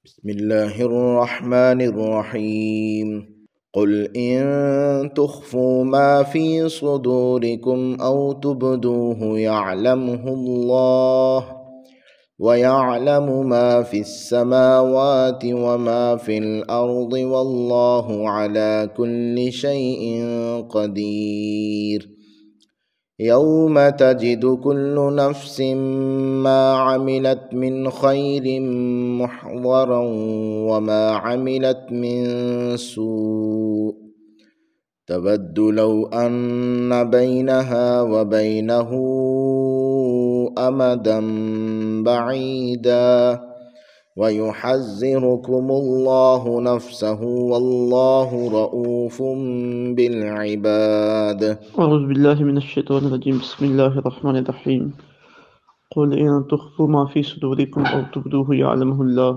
بسم الله الرحمن الرحيم قل إن تخفوا ما في صدوركم أو تبدوه يعلمه الله ويعلم ما في السماوات وما في الأرض والله على كل شيء قدير يوم تجد كل نفس ما عملت من خير محضرا وما عملت من سوء تود لو أن بينها وبينه أمدا بعيدا ويحذركم الله نفسه والله رؤوف بالعباد. أعوذ بالله من الشيطان الرجيم. بسم الله الرحمن الرحيم. قل إن تخفوا ما في صدوركم أو تبدوه يعلمه الله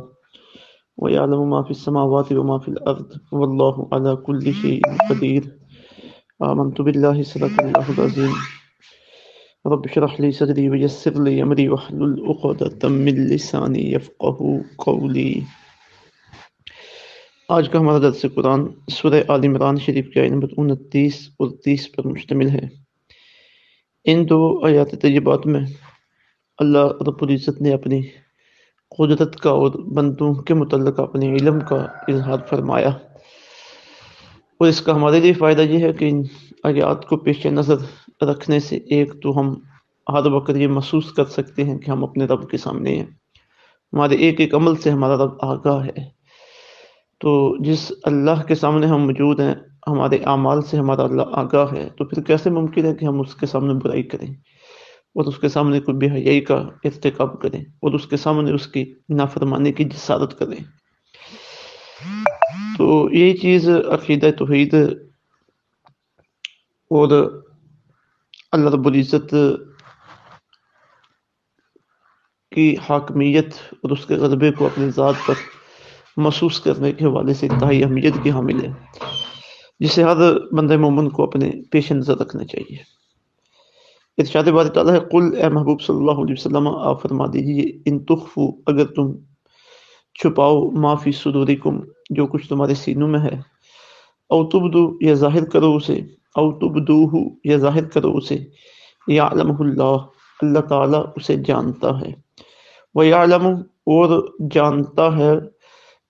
ويعلم ما في السماوات وما في الأرض والله على كل شيء قدير. آمنت بالله صدق الله العظيم. رب اشرح لي صدري ويسر لي أمري واحلل عقدة من لساني يفقهوا قولي. آج کا ہمارا درس قرآن سورہ آل عمران شریف کی آیت نمبر 29 اور 30 پر مشتمل ہے۔ ان دو آیات طیبات میں اللہ رب العزت نے اپنی قدرت کا اور بندوں کے متعلق اپنے علم کا اظہار فرمایا، اور اس کا ہمارے لیے فائدہ یہ ہے کہ ان آیات کو پیش نظر رکھنے سے ایک تو ہم ہر وقت یہ محسوس کر سکتے ہیں کہ ہم اپنے رب کے سامنے ہیں، ہمارے ایک ایک عمل سے ہمارا رب آگاہ ہے، تو جس اللہ کے سامنے ہم موجود ہیں، ہمارے اعمال سے ہمارا اللہ آگاہ ہے، تو پھر کیسے ممکن ہے کہ ہم اس کے سامنے برائی کریں اور اس کے سامنے کوئی بے حیائی کا ارتکاب کریں اور اس کے سامنے اس کی نافرمانی کی جسارت کریں۔ تو یہی چیز عقیدہ توحید اور اللہ رب العزت کی حاکمیت اور اس کے غلبے کو اپنی ذات پر محسوس کرنے کے حوالے سے انتہائی اہمیت کی حامل ہے، جسے ہر بندہ مومن کو اپنے پیش نظر رکھنا چاہیے۔ ارشاد باری تعالیٰ ہے، قل اے محبوب صلی اللہ علیہ وسلم آپ فرما دیجیے، ان تخفو اگر تم چھپاؤ ما فی صدورکم جو کچھ تمہارے سینوں میں ہے، او تبدو یا ظاہر کرو اسے، او تبدوہ یا ظاہر کرو اسے، یعلمہ اللہ اللہ تعالیٰ اسے جانتا ہے، ویعلم اور جانتا ہے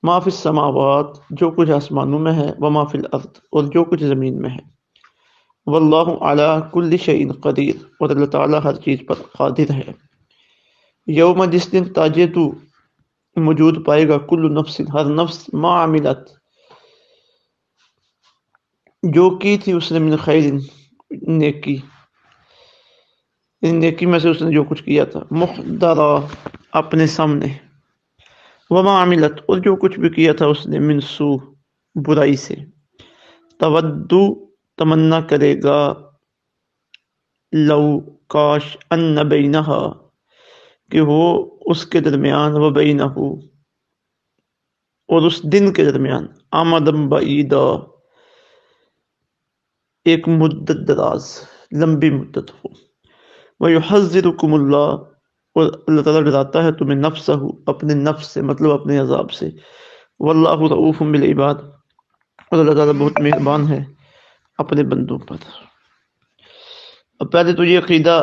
ما فی السماوات جو کچھ آسمانوں میں ہے، وما فی الارض اور جو کچھ زمین میں ہے، واللہ علی کل شیء قدیر اور اللہ تعالیٰ ہر چیز پر قادر ہے۔ یوم جس دن تاجدو موجود پائے گا کل نفس ہر نفس ما عملت جو کی تھی اس نے من خیر نیکی، ان نیکی میں سے اس نے جو کچھ کیا تھا، محضرا اپنے سامنے، وما عملت اور جو کچھ بھی کیا تھا اس نے من سوء برائی سے، تودو تمنا کرے گا، لو کاش ان بینہا کہ وہ اس کے درمیان، و بینہ اور اس دن کے درمیان، آمدم بعیدا ایک مدت دراز لمبی مدت ہو، ویحذرکم اللہ اور اللہ تعالیٰ ڈراتا ہے تمہیں نفسہ اپنے نفس سے، مطلب اپنے عذاب سے، واللہ رؤوف بالعباد اور اللہ تعالیٰ بہت مہربان ہے اپنے بندوں پر۔ اب پہلے تو یہ عقیدہ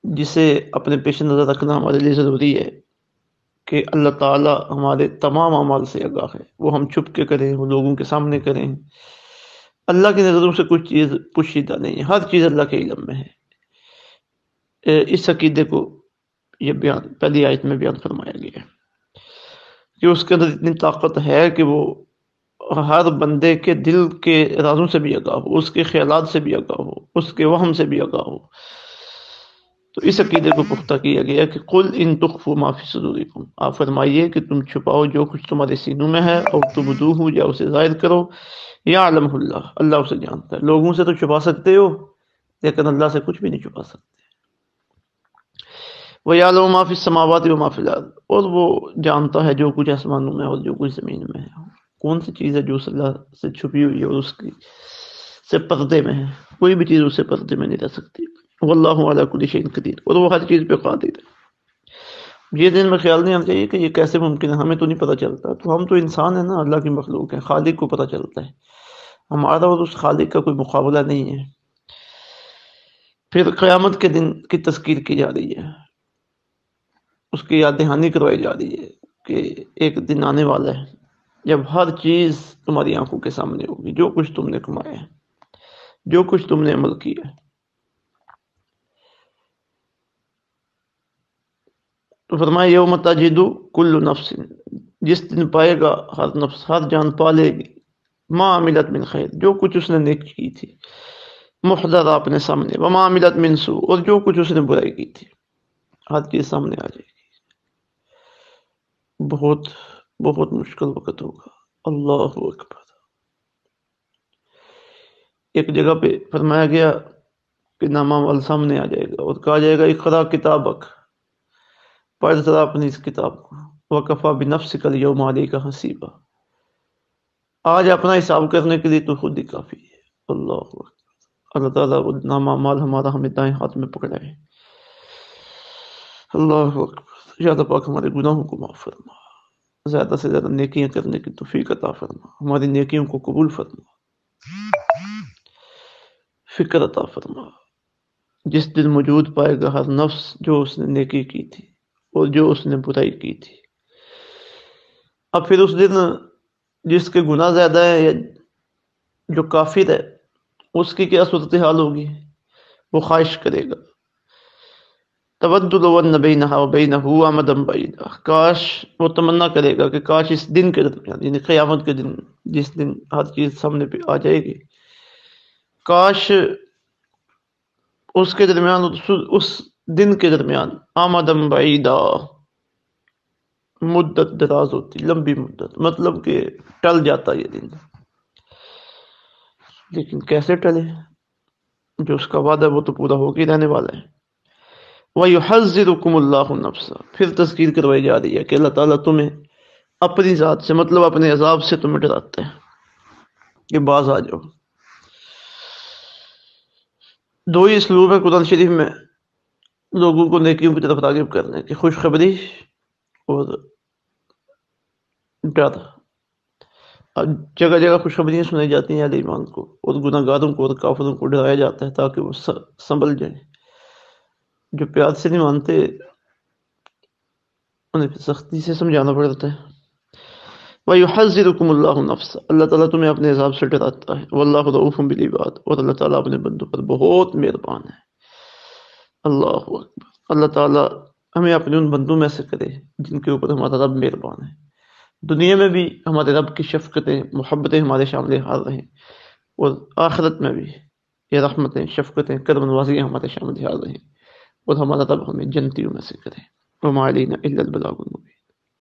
جسے اپنے پیش نظر رکھنا ہمارے لیے ضروری ہے کہ اللہ تعالیٰ ہمارے تمام اعمال سے آگاہ ہے، وہ ہم چھپ کے کریں، وہ لوگوں کے سامنے کریں، اللہ کی نظروں سے کچھ چیز پوشیدہ نہیں ہے، ہر چیز اللہ کے علم میں ہے۔ اس عقیدے کو یہ بیان پہلی آیت میں بیان فرمایا گیا ہے کہ اس کے اندر اتنی طاقت ہے کہ وہ ہر بندے کے دل کے ارادوں سے بھی آگاہ ہو، اس کے خیالات سے بھی آگاہ ہو، اس کے وہم سے بھی آگاہ ہو۔ تو اس عقیدے کو پختہ کیا گیا کہ قل ان تخفوا ما فی صدورکم آپ فرمائیے کہ تم چھپاؤ جو کچھ تمہارے سینوں میں ہے، اور تبدوہ یا اسے ظاہر کرو، یعلمہ اللہ اللہ اسے جانتا ہے۔ لوگوں سے تو چھپا سکتے ہو لیکن اللہ سے کچھ بھی نہیں چھپا سکتے۔ وَيَعْلَمُ مَا فِي السَّمَاوَاتِ وَمَا فِي الْأَرْضِ اور وہ جانتا ہے جو کچھ آسمانوں میں اور جو کچھ زمین میں ہے۔ کون سی چیز ہے جو اللہ سے چھپی ہوئی ہے اور اس کی سے پردے میں ہے؟ کوئی بھی چیز اس سے پردے میں نہیں رہ سکتی۔ واللہ علی کل شیء قدیر اور وہ ہر چیز پہ قادر ہے۔ یہ دن میں خیال نہیں آنا چاہیے کہ یہ کیسے ممکن ہے، ہمیں تو نہیں پتہ چلتا، تو ہم تو انسان ہیں نا، اللہ کی مخلوق ہیں، خالق کو پتہ چلتا ہے، ہمارا اور اس خالق کا کوئی مقابلہ نہیں ہے۔ پھر قیامت کے دن کی تذکیر کی جا رہی ہے، اس کی یاد دہانی کروائی جا رہی ہے کہ ایک دن آنے والا ہے جب ہر چیز تمہاری آنکھوں کے سامنے ہوگی، جو کچھ تم نے کمایا ہے، جو کچھ تم نے عمل کیا ہے۔ تو فرمایا یوم تجد کل نفس، جس دن پائے گا ہر نفس، ہر جان پالے گی، ما عملت من خیر، جو کچھ اس نے نیک کی تھی، محضر اپنے سامنے، وما عملت من سوء، اور جو کچھ اس نے برائی کی تھی، ہر چیز سامنے آ جائے گی۔ بہت بہت مشکل وقت ہوگا۔ اللہ اکبر۔ ایک جگہ پہ فرمایا گیا کہ نامہ عمل سامنے آ جائے گا اور کہا جائے گا اقرا کتابک، پڑھ ذرا اپنی اس کتاب کو، وکفا بنفسک الیوم علیک حسیبا، آج اپنا حساب کرنے کے لیے تو خود ہی کافی ہے۔ اللہ اکبر۔ اللہ تعالیٰ وہ نامہ اعمال ہمارا ہمیں دائیں ہاتھ میں پکڑائے۔ اللہ اکبر۔ یا اللہ پاک ہمارے گناہوں کو معاف فرما، زیادہ سے زیادہ نیکیاں کرنے کی توفیق عطا فرما، ہماری نیکیوں کو قبول فرما، فکر عطا فرما۔ جس دن موجود پائے گا ہر نفس جو اس نے نیکی کی تھی اور جو اس نے برائی کی تھی۔ اب پھر اس دن جس کے گناہ زیادہ ہے یا جو کافر ہے، اس کی کیا صورتحال ہوگی؟ وہ خواہش کرے گا، تود لو ان بینہا وبینہ امدا بعیدا، کاش، وہ تمنا کرے گا کہ کاش اس دن کے درمیان، یعنی قیامت کے دن، جس دن ہر چیز سامنے پہ آ جائے گی، کاش اس کے درمیان، اس دن کے درمیان، آمدم بعیدا، مدت دراز ہوتی، لمبی مدت، مطلب کہ ٹل جاتا یہ دن۔ لیکن کیسے ٹلے؟ جو اس کا وعدہ ہے وہ تو پورا ہو کے رہنے والا ہے۔ وَيُحَذِّرُكُمُ اللَّهُ نَفْسَهُ، پھر تذکیر کروائی جا رہی ہے کہ اللہ تعالیٰ تمہیں اپنی ذات سے، مطلب اپنے عذاب سے تمہیں ڈراتا ہے کہ باز آ جاؤ۔ دو ہی اسلوب ہے قرآن شریف میں لوگوں کو نیکیوں کی طرف راغب کرنے کی، خوشخبری اور ڈر۔ اب جگہ جگہ خوشخبریاں سنائی جاتی ہیں اہل ایمان کو، اور گناہ گاروں کو اور کافروں کو ڈرایا جاتا ہے تاکہ وہ سنبھل جائیں۔ جو پیار سے نہیں مانتے انہیں سختی سے سمجھانا پڑتا ہے۔ وَيُحَذِّرُكُمُ اللَّهُ نَفْسَهُ، اللہ تعالیٰ تمہیں اپنے عذاب سے ڈراتا ہے۔ وَاللَّهُ رَءُوفٌ بِالْعِبَادِ، اور اللہ تعالیٰ اپنے بندوں پر بہت مہربان ہے۔ اللہ اکبر۔ اللہ تعالیٰ ہمیں اپنے ان بندوں میں سے کرے جن کے اوپر ہمارا رب مہربان ہے، دنیا میں بھی ہمارے رب کی شفقتیں، محبتیں ہمارے شامل حال رہیں، اور آخرت میں بھی یہ رحمتیں، شفقتیں، کرم نوازیاں ہمارے شامل حال رہیں، اور ہمارا رب ہمیں جنتیوں میں سے کرے۔ وَمَا عَلَيْنَا إِلَّا الْبَلَاغُ الْمُبِينُ۔